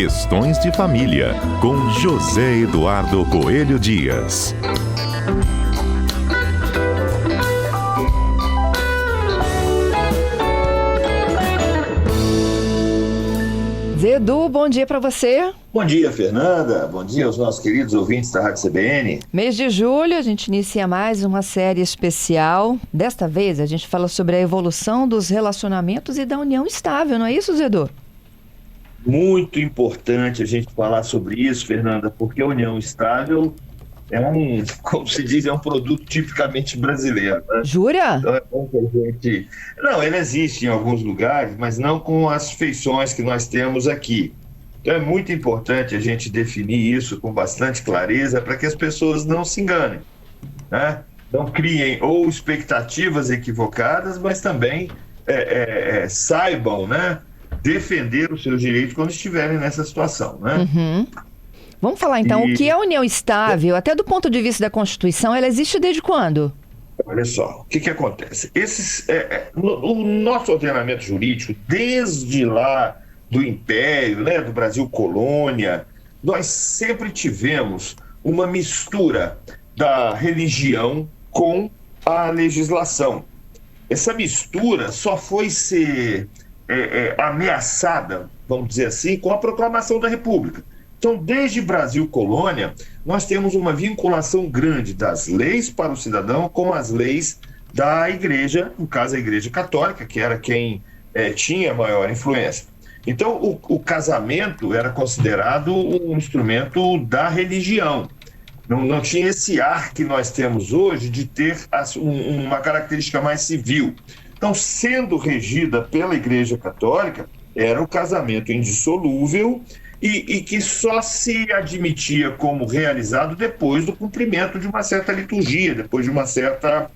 Questões de Família, com José Eduardo Coelho Dias. Edu, bom dia para você. Bom dia, Fernanda. Bom dia aos nossos queridos ouvintes da Rádio CBN. Mês de julho, a gente inicia mais uma série especial. Desta vez, a gente fala sobre a evolução dos relacionamentos e da união estável, não é isso, Edu? Muito importante a gente falar sobre isso, Fernanda, porque a união estável é como se diz, é um produto tipicamente brasileiro, né? Jura? Então é bom que a gente... Não, ele existe em alguns lugares, mas não com as feições que nós temos aqui. Então é muito importante a gente definir isso com bastante clareza para que as pessoas não se enganem, né? Não criem ou expectativas equivocadas, mas também saibam, né, defender os seus direitos quando estiverem nessa situação, né? Uhum. Vamos falar então, o que é a união estável, até do ponto de vista da Constituição, ela existe desde quando? Olha só, o que acontece? O nosso ordenamento jurídico, desde lá do Império, né, do Brasil colônia, nós sempre tivemos uma mistura da religião com a legislação. Essa mistura só foi ser ameaçada, vamos dizer assim, com a proclamação da República. Então, desde Brasil colônia, nós temos uma vinculação grande das leis para o cidadão com as leis da igreja, no caso a Igreja Católica, que era quem tinha maior influência. Então, o casamento era considerado um instrumento da religião. Não tinha esse ar que nós temos hoje de ter uma característica mais civil. Então, sendo regida pela Igreja Católica, era o casamento indissolúvel e que só se admitia como realizado depois do cumprimento de uma certa liturgia, depois de uma certa...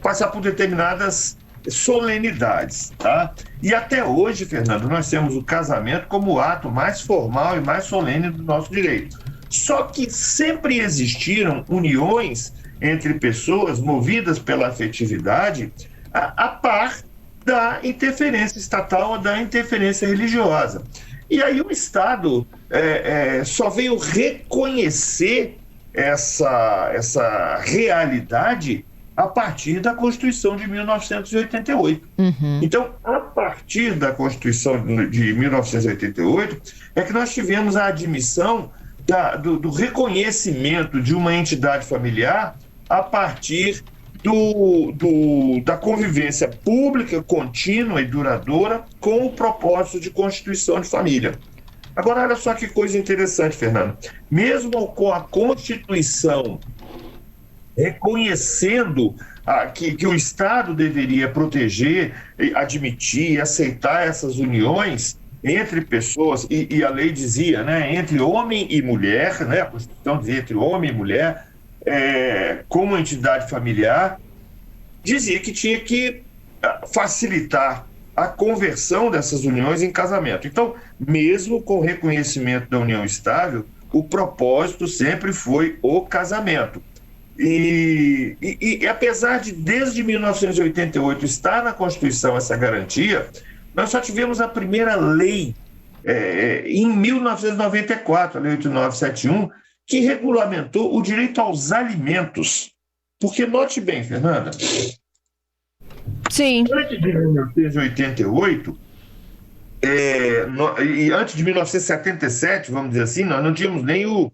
passar por determinadas solenidades, tá? E até hoje, Fernando, nós temos o casamento como o ato mais formal e mais solene do nosso direito. Só que sempre existiram uniões entre pessoas movidas pela afetividade a par da interferência estatal ou da interferência religiosa. E aí o Estado só veio reconhecer essa realidade a partir da Constituição de 1988. Uhum. Então, a partir da Constituição de 1988, é que nós tivemos a admissão do reconhecimento de uma entidade familiar a partir da convivência pública, contínua e duradoura com o propósito de constituição de família. Agora, olha só que coisa interessante, Fernando. Mesmo com a Constituição reconhecendo que o Estado deveria proteger, admitir e aceitar essas uniões entre pessoas, e a lei dizia, né, entre homem e mulher, né, a Constituição dizia entre homem e mulher, como entidade familiar, dizia que tinha que facilitar a conversão dessas uniões em casamento. Então, mesmo com o reconhecimento da união estável, o propósito sempre foi o casamento. E apesar de, desde 1988, estar na Constituição essa garantia, nós só tivemos a primeira lei em 1994, a Lei 8971, que regulamentou o direito aos alimentos. Porque, note bem, Fernanda, sim, antes de 1988, e antes de 1977, vamos dizer assim, nós não tínhamos nem o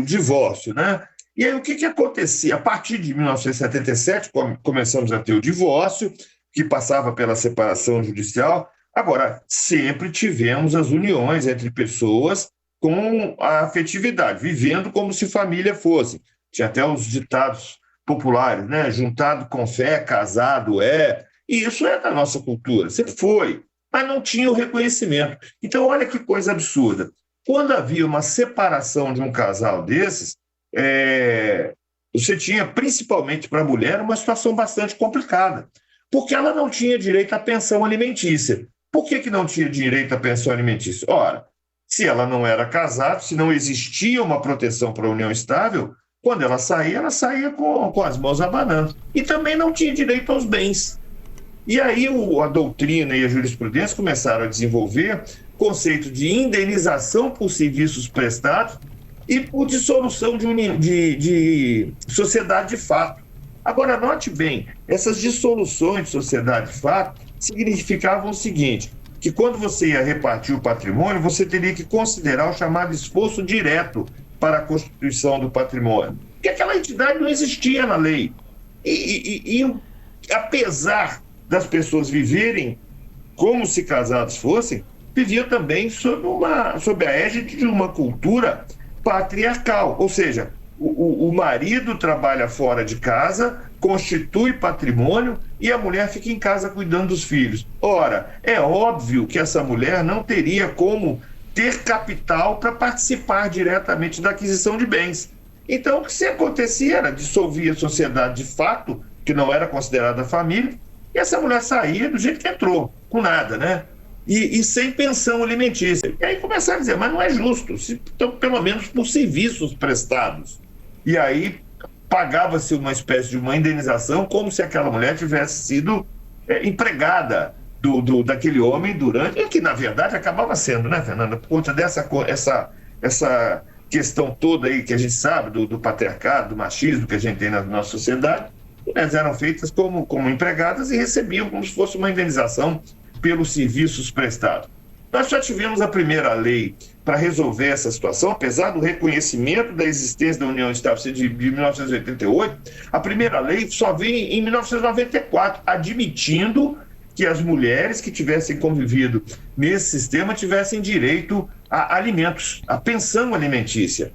divórcio, né? E aí o que acontecia? A partir de 1977, começamos a ter o divórcio, que passava pela separação judicial. Agora, sempre tivemos as uniões entre pessoas com a afetividade, vivendo como se família fosse. Tinha até os ditados populares, né? Juntado com fé, casado é. E isso é da nossa cultura, sempre foi. Mas não tinha o reconhecimento. Então, olha que coisa absurda. Quando havia uma separação de um casal desses, você tinha, principalmente para a mulher, uma situação bastante complicada, porque ela não tinha direito à pensão alimentícia. Por que não tinha direito à pensão alimentícia? Ora, se ela não era casada, se não existia uma proteção para a união estável, quando ela saía com as mãos abanando. E também não tinha direito aos bens. E aí a doutrina e a jurisprudência começaram a desenvolver conceito de indenização por serviços prestados e por dissolução de sociedade de fato. Agora, note bem, essas dissoluções de sociedade de fato significavam o seguinte, que quando você ia repartir o patrimônio, você teria que considerar o chamado esforço direto para a constituição do patrimônio. Porque aquela entidade não existia na lei. E apesar das pessoas viverem como se casados fossem, viviam também sob a égide de uma cultura patriarcal. Ou seja, o marido trabalha fora de casa, constitui patrimônio e a mulher fica em casa cuidando dos filhos. Ora, é óbvio que essa mulher não teria como ter capital para participar diretamente da aquisição de bens. Então, o que se acontecia era dissolver a sociedade de fato, que não era considerada família, e essa mulher saía do jeito que entrou, com nada, né? E sem pensão alimentícia. E aí começaram a dizer, mas não é justo, então, pelo menos por serviços prestados. E aí pagava-se uma espécie de uma indenização como se aquela mulher tivesse sido empregada daquele homem durante... E que, na verdade, acabava sendo, né, Fernanda? Por conta dessa essa questão toda aí que a gente sabe, do patriarcado, do machismo que a gente tem na nossa sociedade, elas eram feitas como empregadas e recebiam como se fosse uma indenização pelos serviços prestados. Nós já tivemos a primeira lei para resolver essa situação, apesar do reconhecimento da existência da união estável ser de 1988, a primeira lei só veio em 1994, admitindo que as mulheres que tivessem convivido nesse sistema tivessem direito a alimentos, a pensão alimentícia.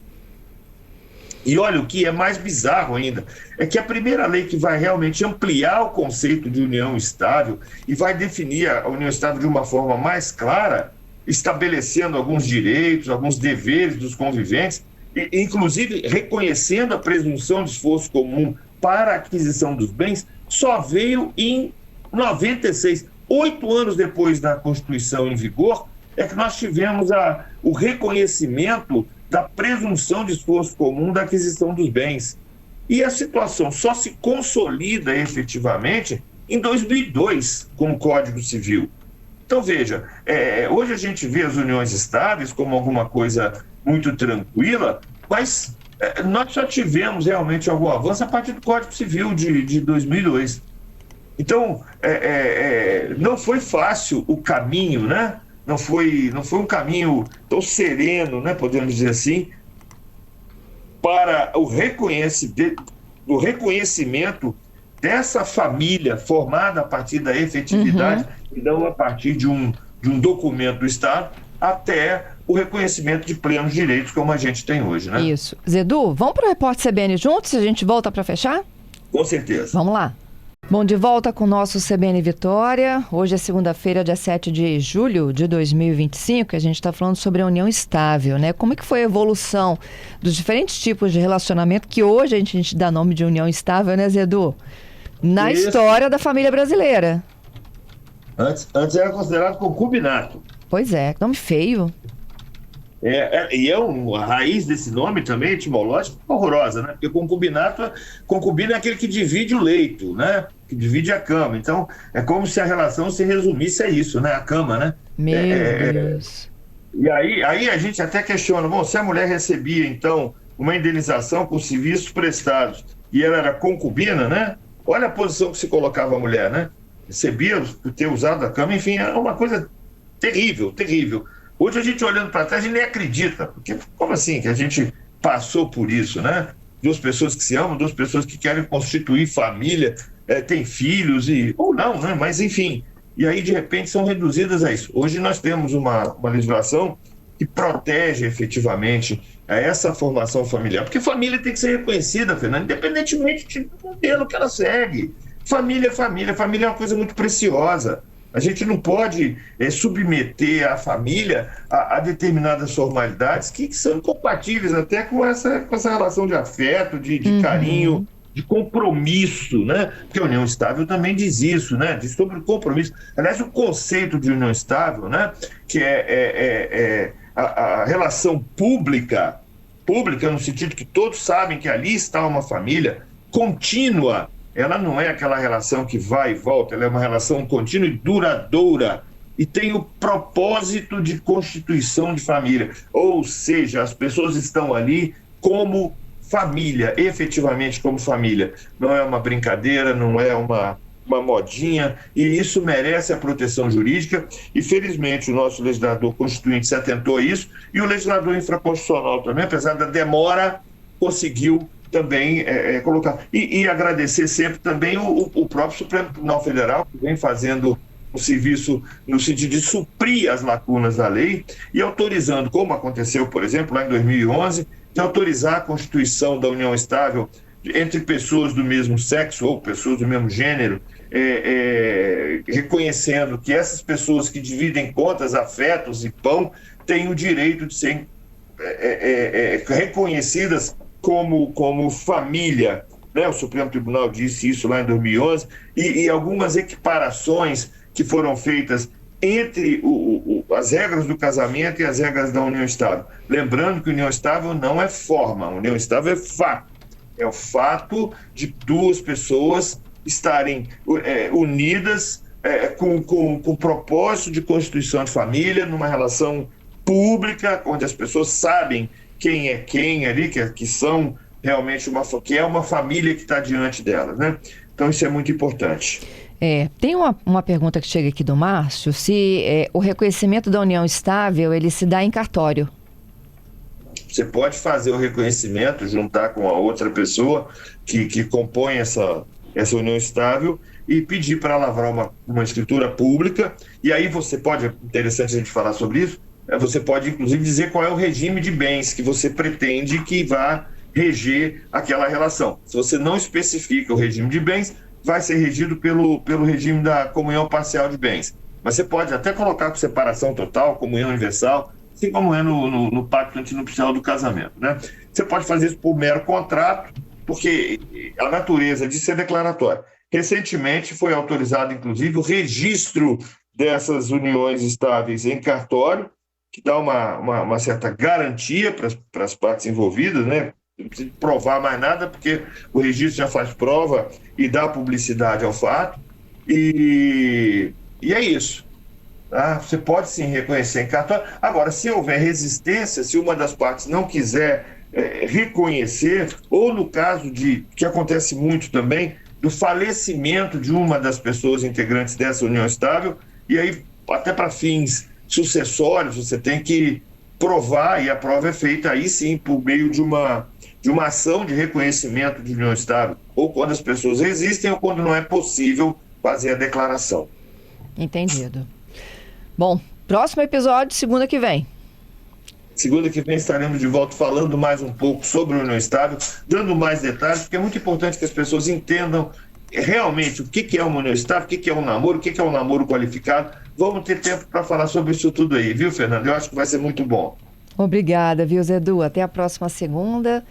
E olha, o que é mais bizarro ainda é que a primeira lei que vai realmente ampliar o conceito de união estável e vai definir a união estável de uma forma mais clara, estabelecendo alguns direitos, alguns deveres dos conviventes, inclusive reconhecendo a presunção de esforço comum para a aquisição dos bens, só veio em 96, 8 anos depois da Constituição em vigor, é que nós tivemos o reconhecimento da presunção de esforço comum da aquisição dos bens. E a situação só se consolida efetivamente em 2002, com o Código Civil. Então, veja, hoje a gente vê as uniões estáveis como alguma coisa muito tranquila, mas nós só tivemos realmente algum avanço a partir do Código Civil de 2002. Então, não foi fácil o caminho, né? Não foi um caminho tão sereno, né, podemos dizer assim, para o reconhecimento dessa família formada a partir da efetividade e não a partir de um documento do Estado, até o reconhecimento de plenos direitos como a gente tem hoje, né? Isso. Zedu, vamos para o Repórter CBN juntos? A gente volta para fechar? Com certeza. Vamos lá. Bom, de volta com o nosso CBN Vitória. Hoje é segunda-feira, dia 7 de julho de 2025, e a gente está falando sobre a união estável, né? Como é que foi a evolução dos diferentes tipos de relacionamento que hoje a gente dá nome de união estável, né, Zedu? Na história da família brasileira. Antes era considerado concubinato. Pois é, nome feio. A raiz desse nome também, etimológico, horrorosa, né? Porque concubina é aquele que divide o leito, né? Que divide a cama. Então, é como se a relação se resumisse a isso, né? A cama, né? Meu Deus. E aí a gente até questiona, bom, se a mulher recebia, então, uma indenização por serviços prestados e ela era concubina, né? Olha a posição que se colocava a mulher, né? Recebia por ter usado a cama, enfim, é uma coisa terrível, terrível. Hoje a gente olhando para trás, a gente nem acredita, porque como assim que a gente passou por isso, né? Duas pessoas que se amam, duas pessoas que querem constituir família, têm filhos, ou não, né? Mas enfim, e aí de repente são reduzidas a isso. Hoje nós temos uma legislação que protege efetivamente essa formação familiar, porque família tem que ser reconhecida, Fernanda, independentemente do modelo que ela segue. Família é uma coisa muito preciosa. A gente não pode submeter a família a determinadas formalidades que são incompatíveis até com essa relação de afeto, de carinho, de compromisso, né? Porque a união estável também diz isso, né? Diz sobre o compromisso. Aliás, o conceito de união estável, né? Que é a relação pública no sentido que todos sabem que ali está uma família contínua, ela não é aquela relação que vai e volta, ela é uma relação contínua e duradoura, e tem o propósito de constituição de família, ou seja, as pessoas estão ali como família, efetivamente como família. Não é uma brincadeira, não é uma modinha, e isso merece a proteção jurídica, e felizmente o nosso legislador constituinte se atentou a isso, e o legislador infraconstitucional também, apesar da demora, conseguiu também colocar. E agradecer sempre também o próprio Supremo Tribunal Federal, que vem fazendo um serviço no sentido de suprir as lacunas da lei e autorizando, como aconteceu, por exemplo, lá em 2011, de autorizar a constituição da união estável entre pessoas do mesmo sexo ou pessoas do mesmo gênero, reconhecendo que essas pessoas que dividem contas, afetos e pão têm o direito de serem reconhecidas como família, né? O Supremo Tribunal disse isso lá em 2011, e algumas equiparações que foram feitas entre as regras do casamento e as regras da união estável. Lembrando que união estável não é forma, união estável é fato. É o fato de duas pessoas estarem unidas com propósito de constituição de família, numa relação pública, onde as pessoas sabem quem é quem ali, que são realmente que é uma família que está diante delas, né? Então isso é muito importante. Tem uma pergunta que chega aqui do Márcio, se o reconhecimento da união estável, ele se dá em cartório. Você pode fazer o reconhecimento, juntar com a outra pessoa que compõe essa união estável e pedir para lavrar uma escritura pública, e aí você pode, é interessante a gente falar sobre isso, você pode inclusive dizer qual é o regime de bens que você pretende que vá reger aquela relação. Se você não especifica o regime de bens, vai ser regido pelo regime da comunhão parcial de bens. Mas você pode até colocar com separação total, comunhão universal, assim como é no pacto antinupcial do casamento, né? Você pode fazer isso por mero contrato, porque a natureza disso é declaratória. Recentemente foi autorizado, inclusive, o registro dessas uniões estáveis em cartório, que dá uma certa garantia para as partes envolvidas, né? Não precisa provar mais nada, porque o registro já faz prova e dá publicidade ao fato. E é isso. Tá? Você pode sim reconhecer em cartório. Agora, se houver resistência, se uma das partes não quiser reconhecer, ou no caso que acontece muito também, do falecimento de uma das pessoas integrantes dessa união estável, e aí, até para fins sucessórios, você tem que provar, e a prova é feita aí sim por meio de uma ação de reconhecimento de união estável, ou quando as pessoas resistem ou quando não é possível fazer a declaração. Entendido. Bom, próximo episódio, segunda que vem. Segunda que vem estaremos de volta falando mais um pouco sobre a união estável, dando mais detalhes, porque é muito importante que as pessoas entendam realmente o que é uma união estável, o que é um namoro, o que é um namoro qualificado. Vamos ter tempo para falar sobre isso tudo aí, viu, Fernando? Eu acho que vai ser muito bom. Obrigada, viu, Zedu? Até a próxima segunda.